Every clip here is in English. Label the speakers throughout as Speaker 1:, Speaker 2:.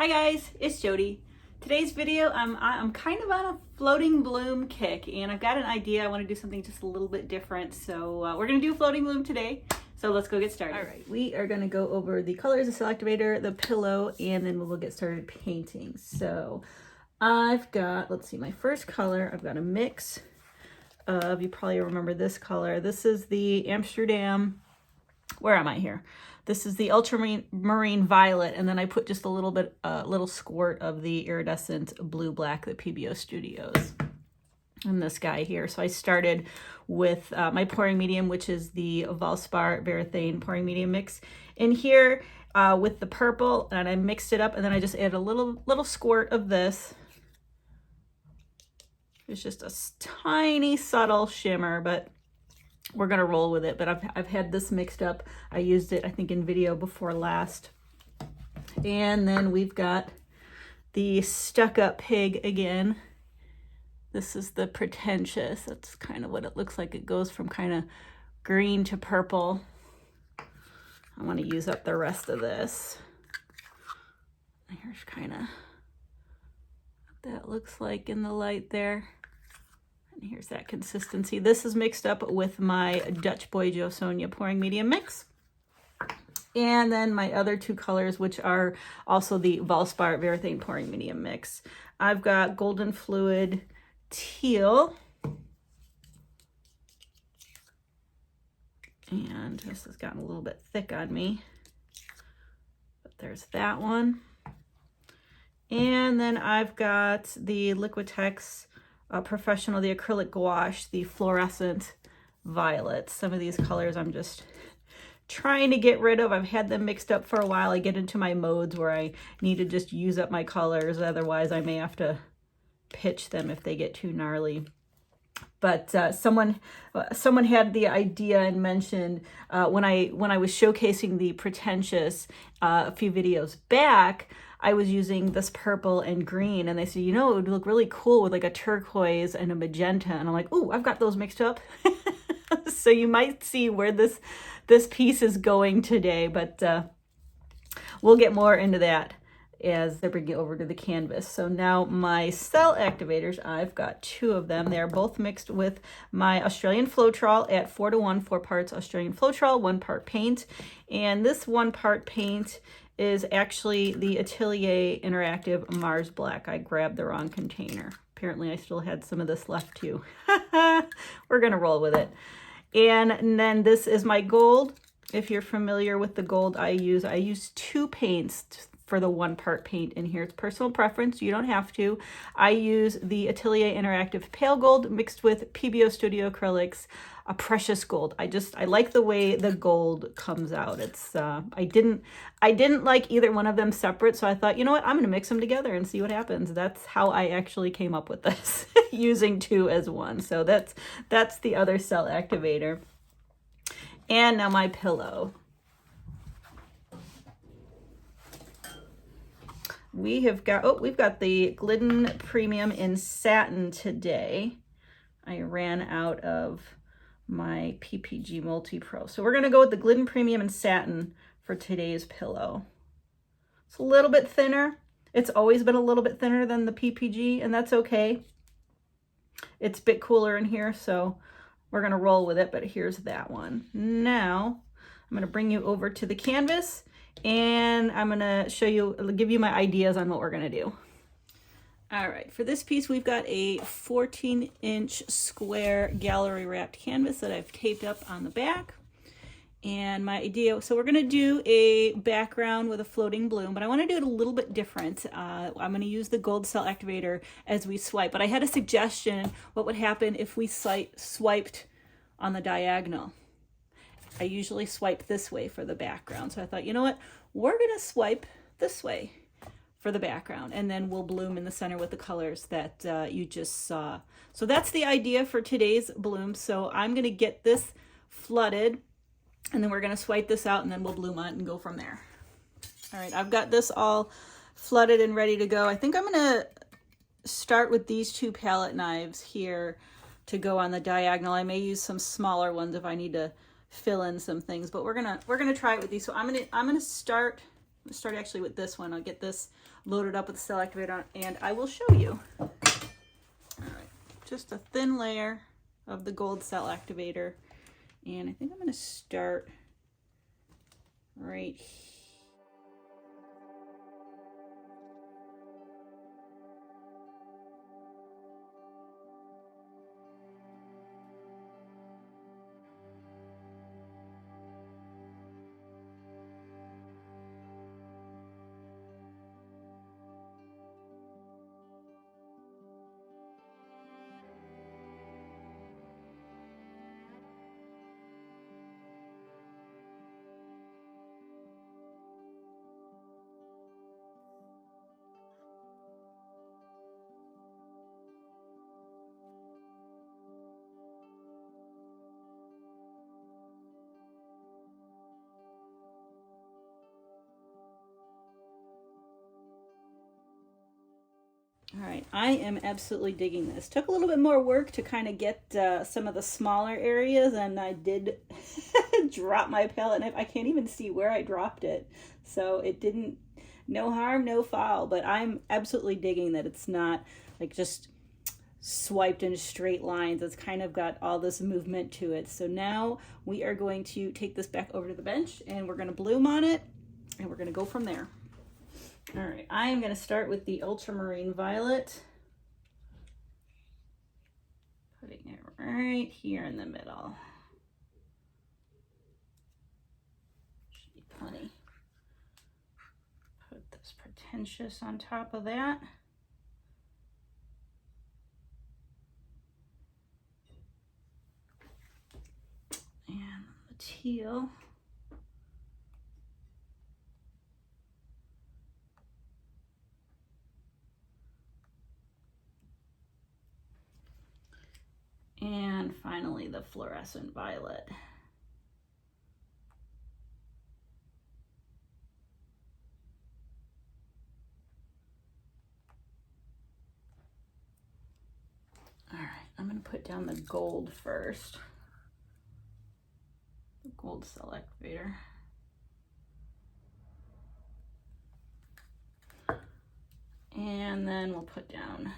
Speaker 1: Hi guys, it's Jody. Today's video, I'm kind of on a floating bloom kick, and I've got an idea. I want to do something just a little bit different, so we're going to do a floating bloom today. So let's go get started. All right, we are going to go over the colors, the cell activator, the pillow, and then we'll get started painting. So I've got, let's see, my first color, I've got a mix of, you probably remember this color. This is the Amsterdam, where am I here? This is the ultramarine violet, and then I put just a little bit, little squirt of the iridescent blue-black, the PBO Studios. And this guy here. So I started with my pouring medium, which is the Valspar Varathane pouring medium mix in here with the purple, and I mixed it up, and then I just added a little squirt of this. It's just a tiny, subtle shimmer, but we're gonna roll with it. But I've had this mixed up. I used it, I think, in video before last. And then we've got the Stuck Up Pig again. This is the Pretentious. That's kind of what it looks like. It goes from kind of green to purple. I want to use up the rest of this. Here's kind of what that looks like in the light there. And here's that consistency. This is mixed up with my Dutch Boy Jo Sonja pouring medium mix. And then my other two colors, which are also the Valspar Varathane pouring medium mix. I've got Golden Fluid Teal. And this has gotten a little bit thick on me. But there's that one. And then I've got the Liquitex Professional, the acrylic gouache, the fluorescent violet. Some of these colors I'm just trying to get rid of. I've had them mixed up for a while. I get into my modes where I need to just use up my colors. Otherwise, I may have to pitch them if they get too gnarly. But someone had the idea and mentioned when I was showcasing the Pretentious a few videos back, I was using this purple and green, and they said, you know, it would look really cool with like a turquoise and a magenta. And I'm like, ooh, I've got those mixed up. So you might see where this piece is going today, but we'll get more into that as they bring it over to the canvas. So now my cell activators, I've got two of them. They're both mixed with my Australian Floetrol at 4:1, 4 parts Australian Floetrol, 1 part paint. And this 1 part paint is actually the Atelier Interactive Mars Black. I grabbed the wrong container. Apparently I still had some of this left too. We're gonna roll with it. And then this is my gold. If you're familiar with the gold I use 2 paints for the 1 part paint in here. It's personal preference. You don't have to. I use the Atelier Interactive Pale Gold mixed with PBO Studio Acrylics, a precious gold. I like the way the gold comes out. It's I didn't like either one of them separate, so I thought, you know what, I'm gonna mix them together and see what happens. That's how I actually came up with this, using 2 as 1. So that's the other cell activator. And now my pillow. We've got the Glidden Premium in Satin today. I ran out of my PPG Multi-Pro. So we're gonna go with the Glidden Premium in Satin for today's pillow. It's a little bit thinner. It's always been a little bit thinner than the PPG, and that's okay. It's a bit cooler in here, so we're gonna roll with it, but here's that one. Now, I'm gonna bring you over to the canvas, and I'm gonna give you my ideas on what we're gonna do. All right, for this piece, we've got a 14-inch square gallery wrapped canvas that I've taped up on the back. And my idea, so we're gonna do a background with a floating bloom, but I wanna do it a little bit different. I'm gonna use the gold cell activator as we swipe, but I had a suggestion, what would happen if we swiped on the diagonal? I usually swipe this way for the background. So I thought, you know what? We're gonna swipe this way for the background, and then we'll bloom in the center with the colors that you just saw. So that's the idea for today's bloom. So I'm gonna get this flooded, and then we're gonna swipe this out, and then we'll bloom on it and go from there. All right, I've got this all flooded and ready to go. I think I'm gonna start with these 2 palette knives here to go on the diagonal. I may use some smaller ones if I need to fill in some things, but we're gonna try it with these. So I'm gonna start Let's start actually with this one. I'll get this loaded up with the cell activator and I will show you. All right, just a thin layer of the gold cell activator. And I think I'm going to start right here. All right, I am absolutely digging this. Took a little bit more work to kind of get some of the smaller areas, and I did drop my palette knife. I can't even see where I dropped it. So it didn't, no harm, no foul, but I'm absolutely digging that it's not like just swiped in straight lines. It's kind of got all this movement to it. So now we are going to take this back over to the bench and we're going to bloom on it and we're going to go from there. All right, I am going to start with the ultramarine violet. Putting it right here in the middle. Should be plenty. Put this pretentious on top of that. And the teal. And finally, the fluorescent violet. All right, I'm going to put down the gold first. The gold cell activator. And then we'll put down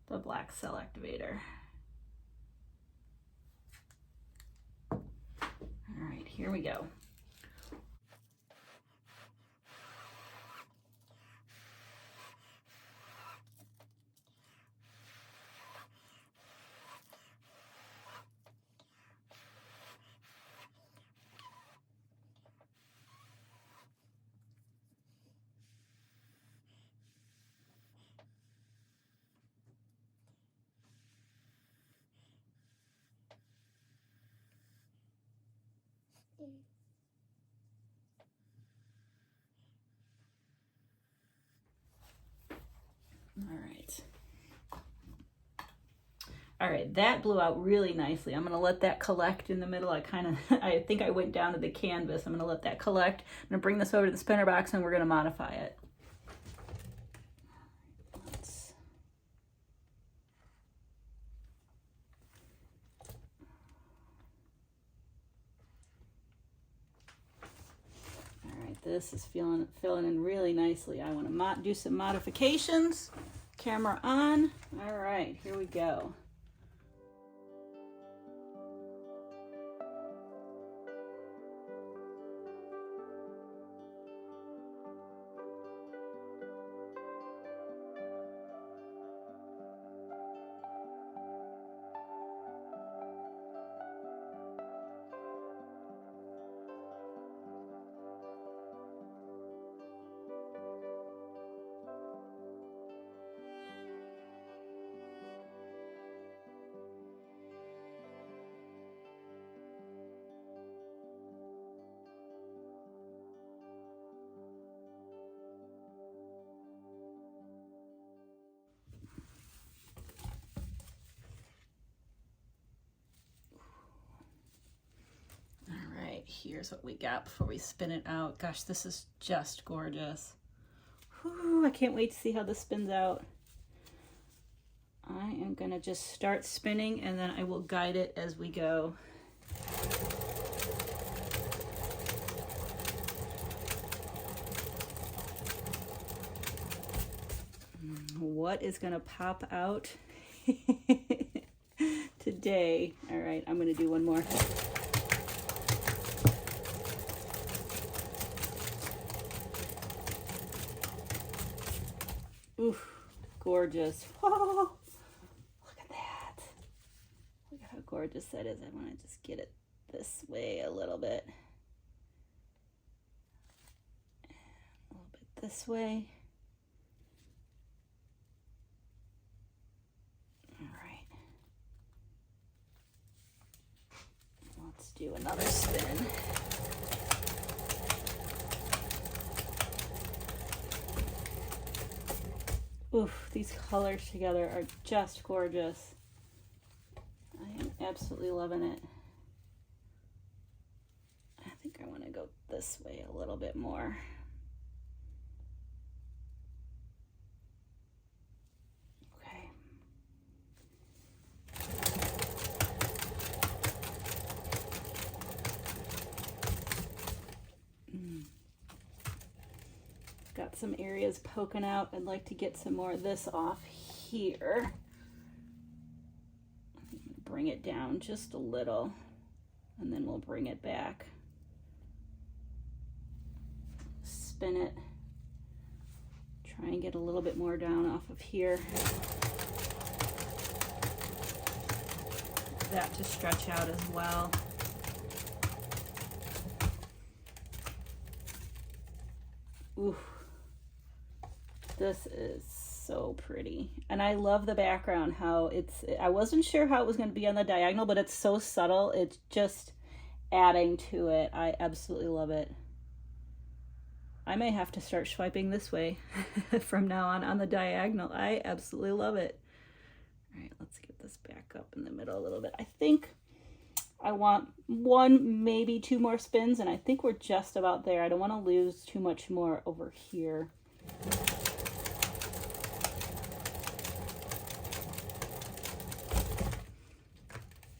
Speaker 1: the black cell activator. All right, here we go. All right, that blew out really nicely. I'm gonna let that collect in the middle. I think I went down to the canvas. I'm gonna let that collect. I'm gonna bring this over to the spinner box and we're gonna modify it. All right, this is filling in really nicely. I wanna do some modifications. Camera on. All right, here we go. Here's what we got before we spin it out. Gosh, this is just gorgeous. Whew, I can't wait to see how this spins out. I am gonna just start spinning and then I will guide it as we go. what is gonna pop out today. All right, I'm gonna do one more. Oof, gorgeous. Oh, look at that. Look at how gorgeous that is. I want to just get it this way a little bit. A little bit this way. All right. Let's do another spin. Oof, these colors together are just gorgeous. I am absolutely loving it. I think I want to go this way a little bit more. Okay. Got some areas poking out. I'd like to get some more of this off here. Bring it down just a little, and then we'll bring it back. Spin it. Try and get a little bit more down off of here. That to stretch out as well. Ooh. This is so pretty. And I love the background, how it's, I wasn't sure how it was going to be on the diagonal, but it's so subtle. It's just adding to it. I absolutely love it. I may have to start swiping this way from now on the diagonal. I absolutely love it. All right, let's get this back up in the middle a little bit. I think I want one, maybe two more spins, and I think we're just about there. I don't want to lose too much more over here.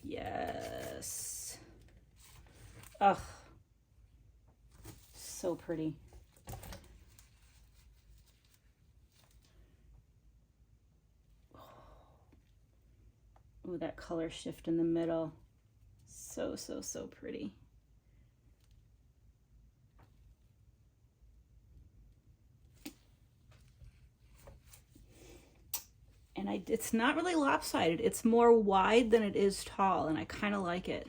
Speaker 1: Yes. Ugh. So pretty. Ooh, that color shift in the middle. So, so, so pretty. And it's not really lopsided. It's more wide than it is tall, and I kind of like it.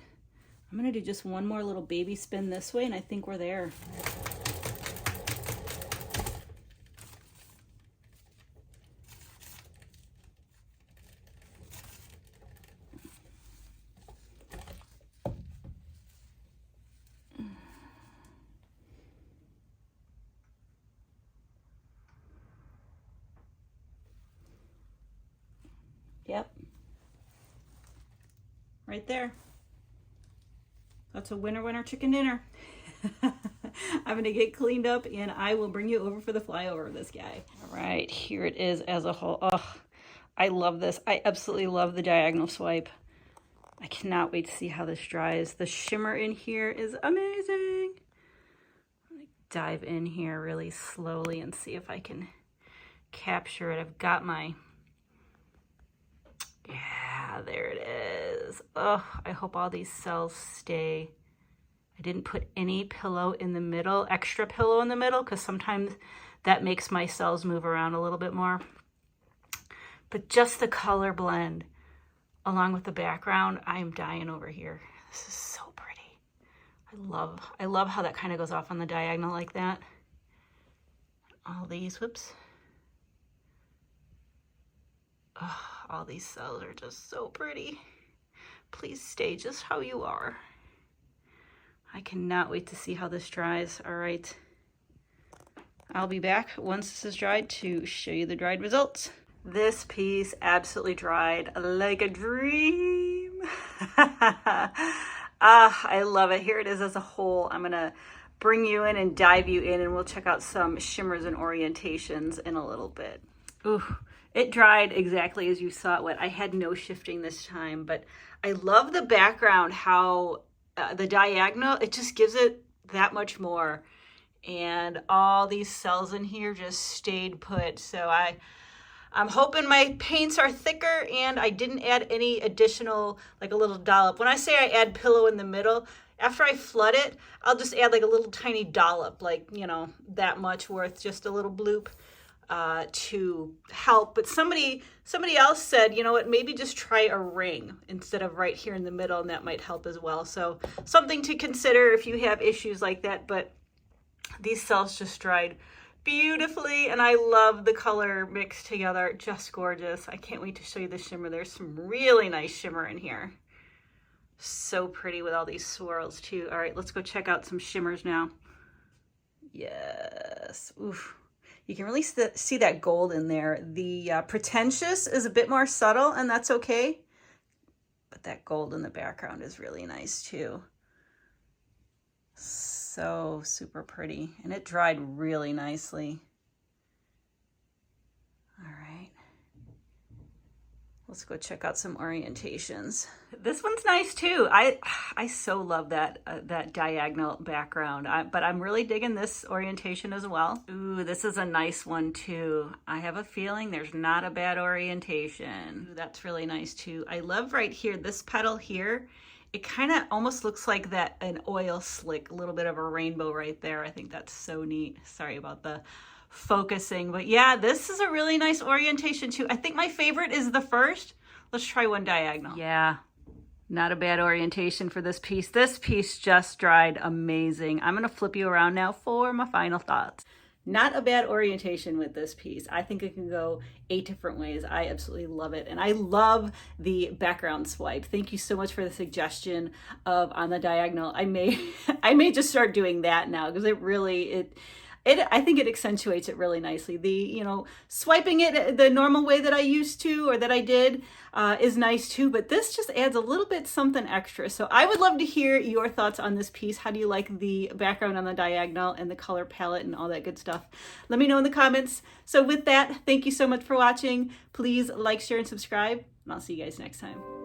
Speaker 1: I'm gonna do just one more little baby spin this way, and I think we're there. Yep. Right there. That's a winner, winner, chicken dinner. I'm going to get cleaned up and I will bring you over for the flyover of this guy. All right, here it is as a whole. Oh, I love this. I absolutely love the diagonal swipe. I cannot wait to see how this dries. The shimmer in here is amazing. I'm going to dive in here really slowly and see if I can capture it. I've got my... Yeah, there it is. Oh, I hope all these cells stay. I didn't put any pillow in the middle, extra pillow in the middle, because sometimes that makes my cells move around a little bit more. But just the color blend along with the background, I'm dying over here. This is so pretty. I love how that kind of goes off on the diagonal like that. All these, whoops. Oh, all these cells are just so pretty. Please stay just how you are. I cannot wait to see how this dries. All right. I'll be back once this is dried to show you the dried results. This piece absolutely dried like a dream. I love it. Here it is as a whole. I'm gonna bring you in and dive you in, and we'll check out some shimmers and orientations in a little bit. Ooh. It dried exactly as you saw it went. I had no shifting this time, but I love the background, how the diagonal, it just gives it that much more. And all these cells in here just stayed put. So I'm hoping my paints are thicker and I didn't add any additional, like a little dollop. When I say I add pillow in the middle, after I flood it, I'll just add like a little tiny dollop, like, you know, that much worth, just a little bloop to help. But somebody else said, you know what, maybe just try a ring instead of right here in the middle, and that might help as well. So something to consider if you have issues like that. But these cells just dried beautifully, and I love the color mixed together. Just gorgeous. I can't wait to show you the shimmer. There's some really nice shimmer in here. So pretty with all these swirls too. All right, let's go check out some shimmers now. Yes. Oof. You can really see that gold in there. The pretentious is a bit more subtle, and that's okay. But that gold in the background is really nice too. So super pretty, and it dried really nicely. All right, let's go check out some orientations. This one's nice too. I so love that that diagonal background, but I'm really digging this orientation as well. Ooh, this is a nice one too. I have a feeling there's not a bad orientation. Ooh, that's really nice too. I love right here, this petal here. It kind of almost looks like that an oil slick, a little bit of a rainbow right there. I think that's so neat. Sorry about the focusing, but yeah, this is a really nice orientation too. I think my favorite is the first. Let's try one diagonal. Yeah, not a bad orientation for this piece. This piece just dried amazing. I'm gonna flip you around now for my final thoughts. Not a bad orientation with this piece. I think it can go 8 different ways. I absolutely love it. And I love the background swipe. Thank you so much for the suggestion of on the diagonal. I may just start doing that now, because I think it accentuates it really nicely. The, you know, swiping it the normal way that I used to, or that I did, is nice too, but this just adds a little bit something extra. So I would love to hear your thoughts on this piece. How do you like the background on the diagonal and the color palette and all that good stuff? Let me know in the comments. So with that, thank you so much for watching. Please like, share, and subscribe, and I'll see you guys next time.